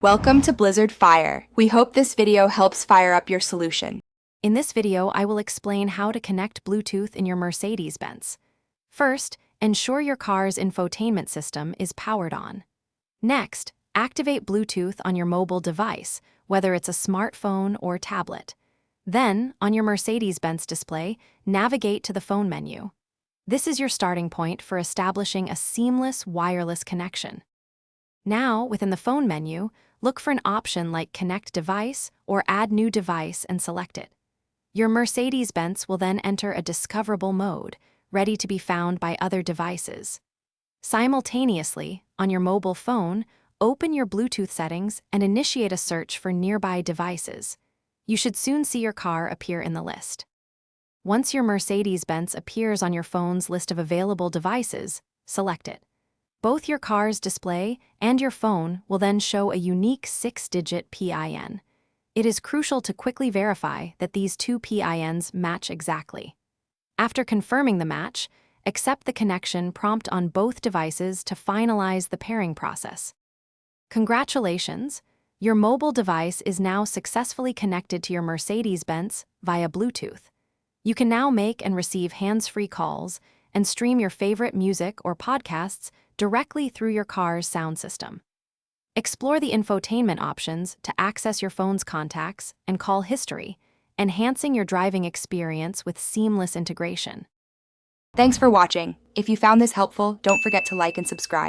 Welcome to Blizzard Fire. We hope this video helps fire up your solution. In this video, I will explain how to connect Bluetooth in your Mercedes Benz. First, ensure your car's infotainment system is powered on. Next, activate Bluetooth on your mobile device, whether it's a smartphone or tablet. Then, on your Mercedes Benz display, navigate to the phone menu. This is your starting point for establishing a seamless wireless connection. Now, within the phone menu, look for an option like Connect Device or Add New Device and select it. Your Mercedes Benz will then enter a discoverable mode, ready to be found by other devices. Simultaneously, on your mobile phone, open your Bluetooth settings and initiate a search for nearby devices. You should soon see your car appear in the list. Once your Mercedes Benz appears on your phone's list of available devices, select it. Both your car's display and your phone will then show a unique 6-digit PIN. It is crucial to quickly verify that these two PINs match exactly. After confirming the match, accept the connection prompt on both devices to finalize the pairing process. Congratulations! Your mobile device is now successfully connected to your Mercedes Benz via Bluetooth. You can now make and receive hands-free calls and stream your favorite music or podcasts directly through your car's sound system. Explore the infotainment options to access your phone's contacts and call history, enhancing your driving experience with seamless integration. Thanks for watching. If you found this helpful, don't forget to like and subscribe.